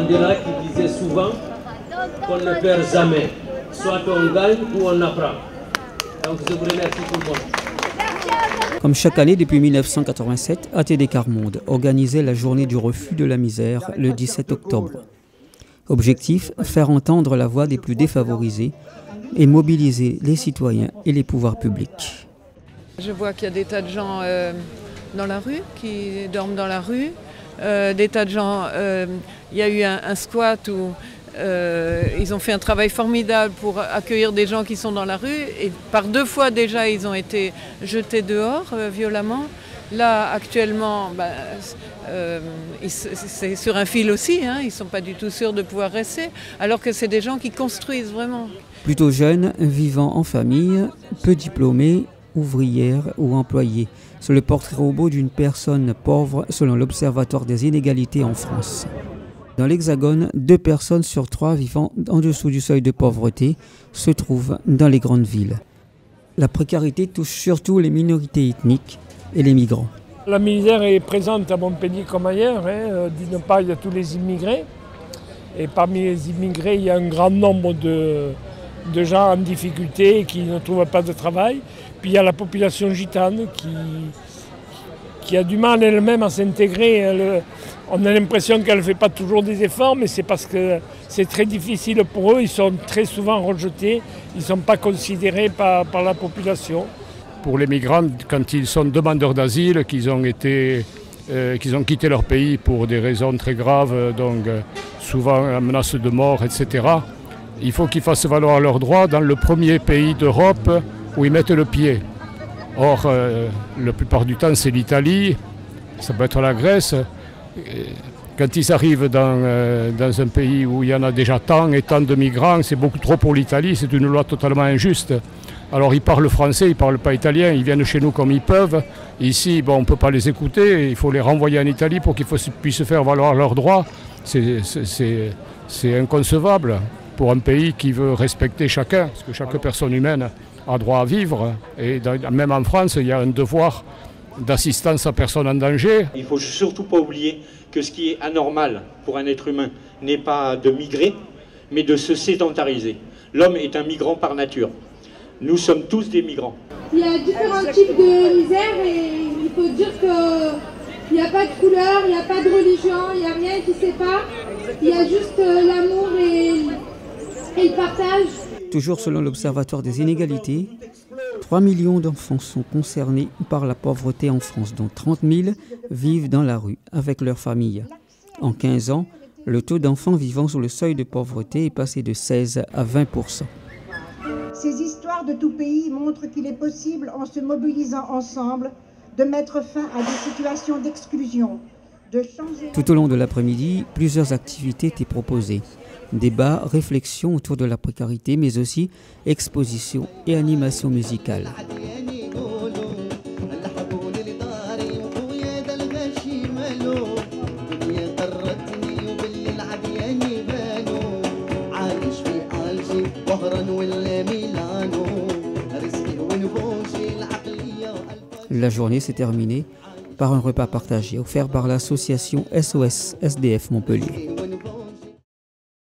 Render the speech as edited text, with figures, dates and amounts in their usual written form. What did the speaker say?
Mandela qui disait souvent qu'on ne perd jamais. Soit on gagne ou on apprend. Donc je vous remercie tout le monde. Comme chaque année depuis 1987, ATD Quart Monde organisait la journée du refus de la misère le 17 octobre. Objectif, faire entendre la voix des plus défavorisés et mobiliser les citoyens et les pouvoirs publics. Je vois qu'il y a des tas de gens dans la rue, qui dorment dans la rue. Des tas de gens, il y a eu un squat où ils ont fait un travail formidable pour accueillir des gens qui sont dans la rue. Et par 2 fois déjà, ils ont été jetés dehors violemment. Là, actuellement, c'est sur un fil aussi, hein, ils ne sont pas du tout sûrs de pouvoir rester, alors que c'est des gens qui construisent vraiment. Plutôt jeunes, vivant en famille, peu diplômés, ouvrières ou employés. C'est le portrait robot d'une personne pauvre selon l'Observatoire des inégalités en France. Dans l'Hexagone, 2 personnes sur 3 vivant en dessous du seuil de pauvreté se trouvent dans les grandes villes. La précarité touche surtout les minorités ethniques et les migrants. La misère est présente à Montpellier comme ailleurs. D'une part, il y a tous les immigrés. Et parmi les immigrés, il y a un grand nombre de gens en difficulté qui ne trouvent pas de travail. Puis il y a la population gitane qui a du mal elle-même à s'intégrer. On a l'impression qu'elle ne fait pas toujours des efforts, mais c'est parce que c'est très difficile pour eux. Ils sont très souvent rejetés, ils ne sont pas considérés par la population. Pour les migrants, quand ils sont demandeurs d'asile, qu'ils ont quitté leur pays pour des raisons très graves, donc souvent la menace de mort, etc., il faut qu'ils fassent valoir leurs droits dans le premier pays d'Europe où ils mettent le pied. Or, la plupart du temps, c'est l'Italie, ça peut être la Grèce. Quand ils arrivent dans un pays où il y en a déjà tant et tant de migrants, c'est beaucoup trop pour l'Italie, c'est une loi totalement injuste. Alors ils parlent français, ils ne parlent pas italien, ils viennent chez nous comme ils peuvent. Ici, on ne peut pas les écouter, il faut les renvoyer en Italie pour qu'ils puissent faire valoir leurs droits. C'est inconcevable pour un pays qui veut respecter chacun, parce que chaque personne humaine a droit à vivre. Et même en France, il y a un devoir d'assistance à personne en danger. Il ne faut surtout pas oublier que ce qui est anormal pour un être humain n'est pas de migrer, mais de se sédentariser. L'homme est un migrant par nature. Nous sommes tous des migrants. Il y a différents types de misère et il faut dire qu'il n'y a pas de couleur, il n'y a pas de religion, il n'y a rien qui sépare. Il y a juste l'amour et le partage. Toujours selon l'Observatoire des inégalités, 3 millions d'enfants sont concernés par la pauvreté en France, dont 30 000 vivent dans la rue avec leur famille. En 15 ans, le taux d'enfants vivant sous le seuil de pauvreté est passé de 16 à 20%. Ces histoires de tout pays montrent qu'il est possible, en se mobilisant ensemble, de mettre fin à des situations d'exclusion, de changer... Tout au long de l'après-midi, plusieurs activités étaient proposées. Débats, réflexions autour de la précarité, mais aussi expositions et animations musicales. La journée s'est terminée par un repas partagé offert par l'association SOS SDF Montpellier.